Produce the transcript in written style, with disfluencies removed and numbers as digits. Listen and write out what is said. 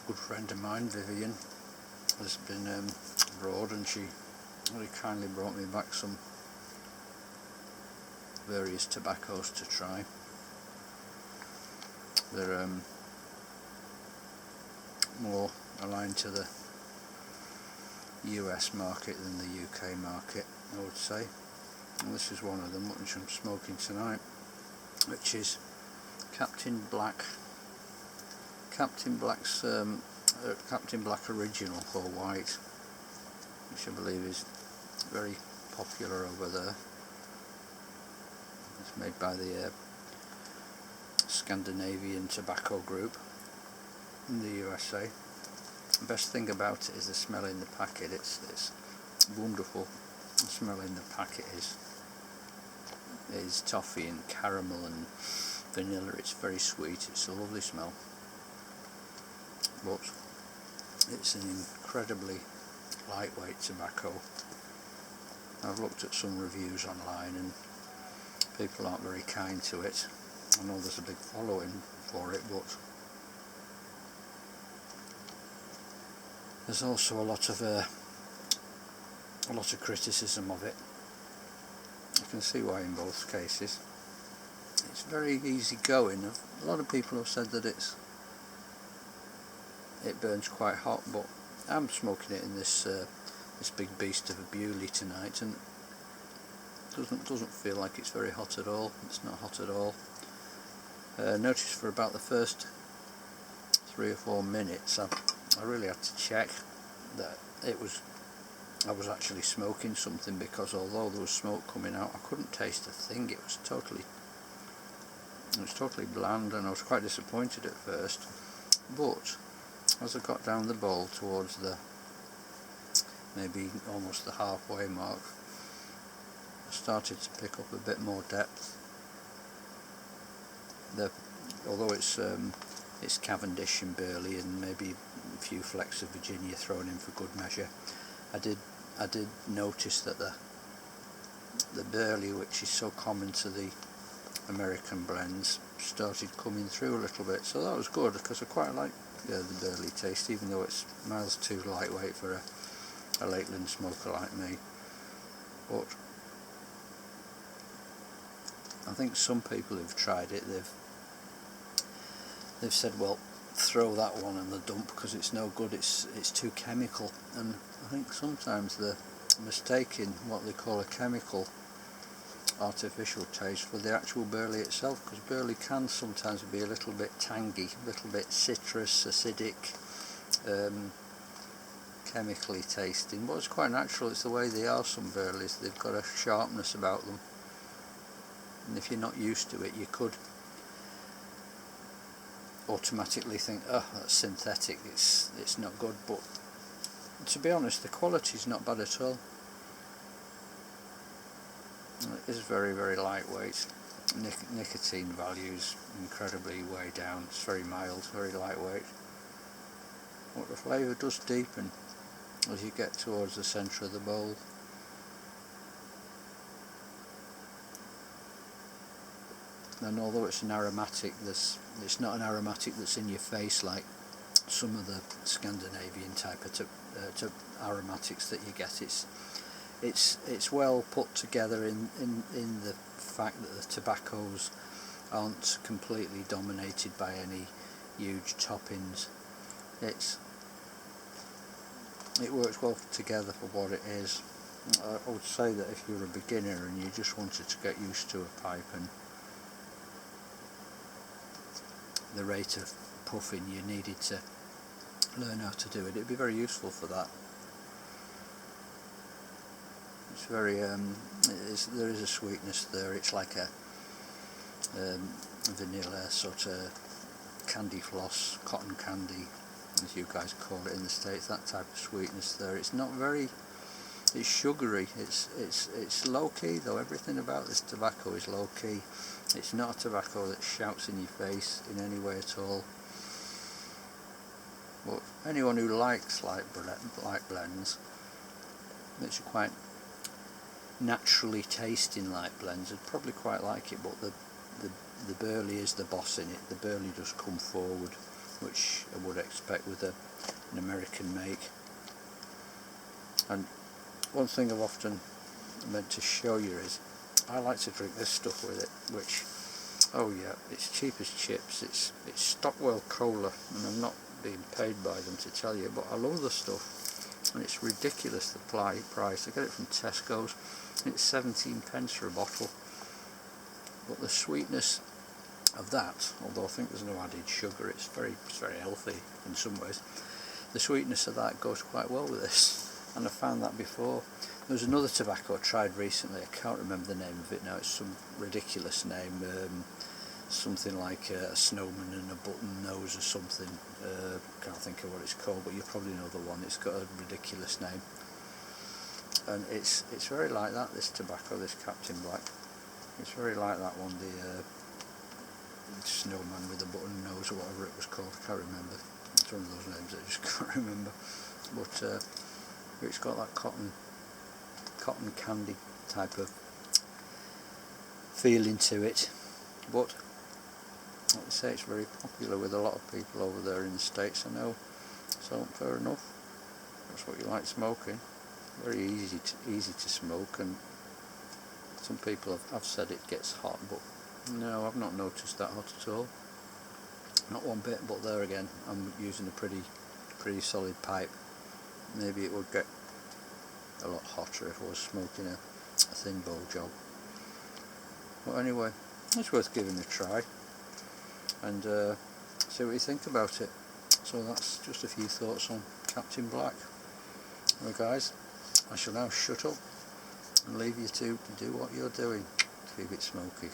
good friend of mine, Vivian, has been abroad, and she very kindly brought me back some various tobaccos to try. They're more aligned to the US market than the UK market, I would say. And this is one of them, which I'm smoking tonight, which is Captain Black's Captain Black Original or White, which I believe is very popular over there. It's made by the Scandinavian Tobacco Group in the USA. The best thing about it is the smell in the packet. It's wonderful. The smell in the packet is toffee and caramel and vanilla. It's very sweet. It's a lovely smell, but it's an incredibly lightweight tobacco. I've looked at some reviews online and people aren't very kind to it. I know there's a big following for it, but there's also a lot of criticism of it. I can see why in both cases. It's very easy going. A lot of people have said that it burns quite hot, but I'm smoking it in this big beast of a Bewley tonight, and it doesn't feel like it's very hot at all. It's not hot at all. Noticed for about the first 3 or 4 minutes I really had to check that I was actually smoking something, because although there was smoke coming out, I couldn't taste a thing. It was totally bland, and I was quite disappointed at first. But as I got down the bowl towards maybe almost the halfway mark, I started to pick up a bit more depth. Although it's Cavendish and Burley and maybe a few flecks of Virginia thrown in for good measure, I did notice that the Burley, which is so common to the American blends, started coming through a little bit. So that was good, because I quite like the Burley taste, even though it's miles too lightweight for a Lakeland smoker like me. But I think some people who've tried it, they've said, well, throw that one in the dump because it's no good, it's too chemical. And I think sometimes they're mistaking what they call a chemical artificial taste for the actual Burley itself, because Burley can sometimes be a little bit tangy, a little bit citrus, acidic, chemically tasting, but it's quite natural. It's the way they are, some Burleys. They've got a sharpness about them, and if you're not used to it, you could automatically think, oh, that's synthetic, it's not good. But to be honest, the quality's not bad at all. It is very, very lightweight. Nicotine values incredibly way down. It's very mild, very lightweight. But the flavour does deepen as you get towards the centre of the bowl. And although it's an aromatic, it's not an aromatic that's in your face like some of the Scandinavian type of aromatics that you get. It's well put together in the fact that the tobaccos aren't completely dominated by any huge toppings. It works well together for what it is. I would say that if you're a beginner and you just wanted to get used to a pipe and the rate of puffing you needed to learn how to do it, it'd be very useful for that. It's very there is a sweetness there. It's like a vanilla sort of candy floss, cotton candy, as you guys call it in the States. That type of sweetness there. It's not very. It's sugary. It's low key though. Everything about this tobacco is low key. It's not a tobacco that shouts in your face in any way at all. But anyone who likes light blends, which are quite naturally tasting light blends, would probably quite like it. But the Burley is the boss in it. The Burley does come forward which I would expect with an American make. And one thing I've often meant to show you is I like to drink this stuff with it, which, oh yeah, it's cheap as chips. It's Stockwell Cola, and I'm not being paid by them to tell you, but I love the stuff, and it's ridiculous the price. I get it from Tesco's, and it's 17p for a bottle. But the sweetness of that, although I think there's no added sugar, it's very healthy in some ways. The sweetness of that goes quite well with this, and I found that before. There was another tobacco I tried recently. I can't remember the name of it now. It's some ridiculous name, something like a snowman and a button nose or something. Can't think of what it's called, but you probably know the one. It's got a ridiculous name, and it's very like that. This tobacco, this Captain Black, it's very like that one. The snowman with a button nose or whatever it was called. I can't remember. It's one of those names that I just can't remember. But it's got that cotton candy type of feeling to it. But like I say, it's very popular with a lot of people over there in the States, I know. So fair enough. That's what you like smoking. Very easy to smoke, and some people have said it gets hot, but no, I've not noticed that hot at all. Not one bit. But there again, I'm using a pretty solid pipe. Maybe it would get a lot hotter if I was smoking a thin bowl job. But anyway, it's worth giving a try, and see what you think about it. So that's just a few thoughts on Captain Black. Well guys, I shall now shut up and leave you to do what you're doing. Keep it smoky.